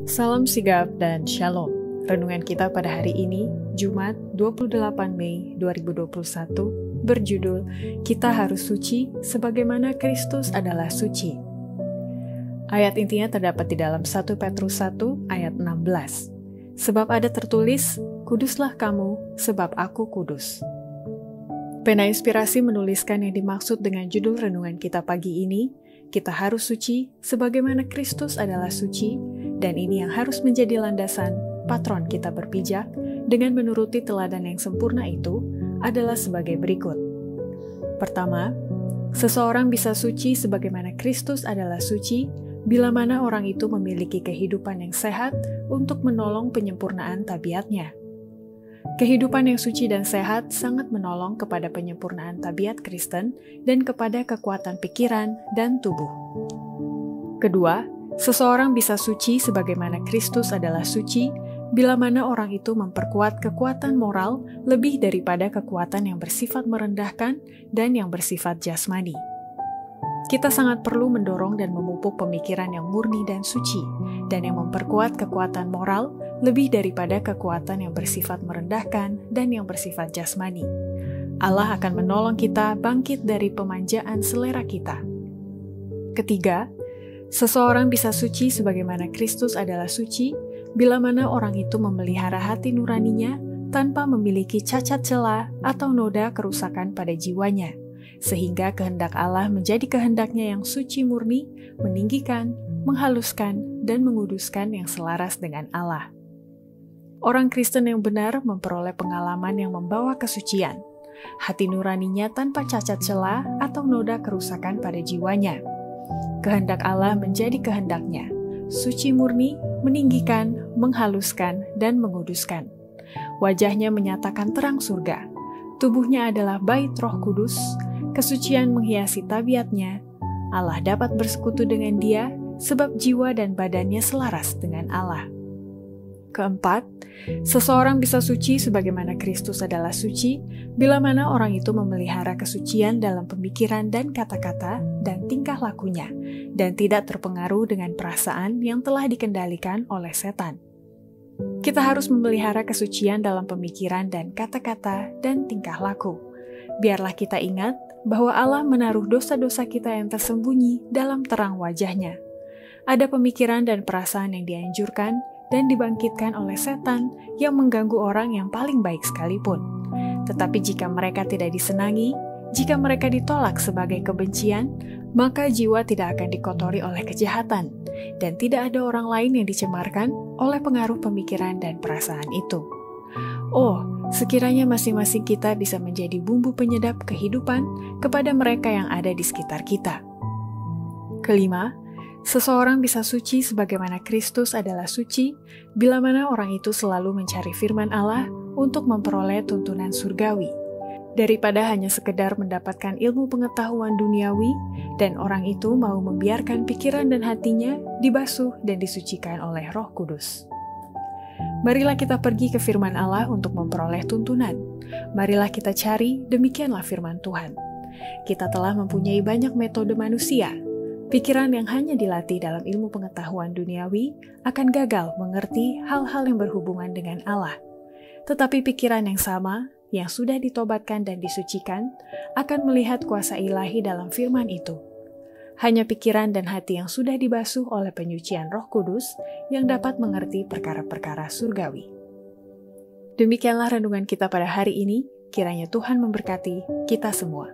Salam sigap dan shalom. Renungan kita pada hari ini, Jumat 28 Mei 2021, berjudul Kita Harus Suci Sebagaimana Kristus Adalah Suci. Ayat intinya terdapat di dalam 1 Petrus 1 ayat 16. Sebab ada tertulis, Kuduslah kamu, sebab aku kudus. Pena Inspirasi menuliskan yang dimaksud dengan judul renungan kita pagi ini, Kita harus suci sebagaimana Kristus adalah suci, dan ini yang harus menjadi landasan patron kita berpijak dengan menuruti teladan yang sempurna itu adalah sebagai berikut. Pertama, seseorang bisa suci sebagaimana Kristus adalah suci bila mana orang itu memiliki kehidupan yang sehat untuk menolong penyempurnaan tabiatnya. Kehidupan yang suci dan sehat sangat menolong kepada penyempurnaan tabiat Kristen dan kepada kekuatan pikiran dan tubuh. Kedua, seseorang bisa suci sebagaimana Kristus adalah suci bila mana orang itu memperkuat kekuatan moral lebih daripada kekuatan yang bersifat merendahkan dan yang bersifat jasmani. Kita sangat perlu mendorong dan memupuk pemikiran yang murni dan suci, dan yang memperkuat kekuatan moral lebih daripada kekuatan yang bersifat merendahkan dan yang bersifat jasmani. Allah akan menolong kita bangkit dari pemanjaan selera kita. Ketiga, seseorang bisa suci sebagaimana Kristus adalah suci bila mana orang itu memelihara hati nuraninya tanpa memiliki cacat celah atau noda kerusakan pada jiwanya, sehingga kehendak Allah menjadi kehendaknya yang suci murni, meninggikan, menghaluskan, dan menguduskan yang selaras dengan Allah. Orang Kristen yang benar memperoleh pengalaman yang membawa kesucian, hati nuraninya tanpa cacat celah atau noda kerusakan pada jiwanya. Kehendak Allah menjadi kehendaknya, suci murni, meninggikan, menghaluskan, dan menguduskan. Wajahnya menyatakan terang surga, tubuhnya adalah bait Roh Kudus, kesucian menghiasi tabiatnya. Allah dapat bersekutu dengan dia sebab jiwa dan badannya selaras dengan Allah. Keempat, seseorang bisa suci sebagaimana Kristus adalah suci bila mana orang itu memelihara kesucian dalam pemikiran dan kata-kata dan tingkah lakunya, dan tidak terpengaruh dengan perasaan yang telah dikendalikan oleh setan. Kita harus memelihara kesucian dalam pemikiran dan kata-kata dan tingkah laku. Biarlah kita ingat bahwa Allah menaruh dosa-dosa kita yang tersembunyi dalam terang wajahnya. Ada pemikiran dan perasaan yang dianjurkan dan dibangkitkan oleh setan yang mengganggu orang yang paling baik sekalipun. Tetapi jika mereka tidak disenangi, jika mereka ditolak sebagai kebencian, maka jiwa tidak akan dikotori oleh kejahatan, dan tidak ada orang lain yang dicemarkan oleh pengaruh pemikiran dan perasaan itu. Oh, sekiranya masing-masing kita bisa menjadi bumbu penyedap kehidupan kepada mereka yang ada di sekitar kita. Kelima, seseorang bisa suci sebagaimana Kristus adalah suci bila mana orang itu selalu mencari firman Allah untuk memperoleh tuntunan surgawi, daripada hanya sekedar mendapatkan ilmu pengetahuan duniawi dan orang itu mau membiarkan pikiran dan hatinya dibasuh dan disucikan oleh Roh Kudus. Marilah kita pergi ke firman Allah untuk memperoleh tuntunan. Marilah kita cari, demikianlah firman Tuhan. Kita telah mempunyai banyak metode manusia. Pikiran yang hanya dilatih dalam ilmu pengetahuan duniawi akan gagal mengerti hal-hal yang berhubungan dengan Allah. Tetapi pikiran yang sama, yang sudah ditobatkan dan disucikan, akan melihat kuasa ilahi dalam firman itu. Hanya pikiran dan hati yang sudah dibasuh oleh penyucian Roh Kudus yang dapat mengerti perkara-perkara surgawi. Demikianlah renungan kita pada hari ini, kiranya Tuhan memberkati kita semua.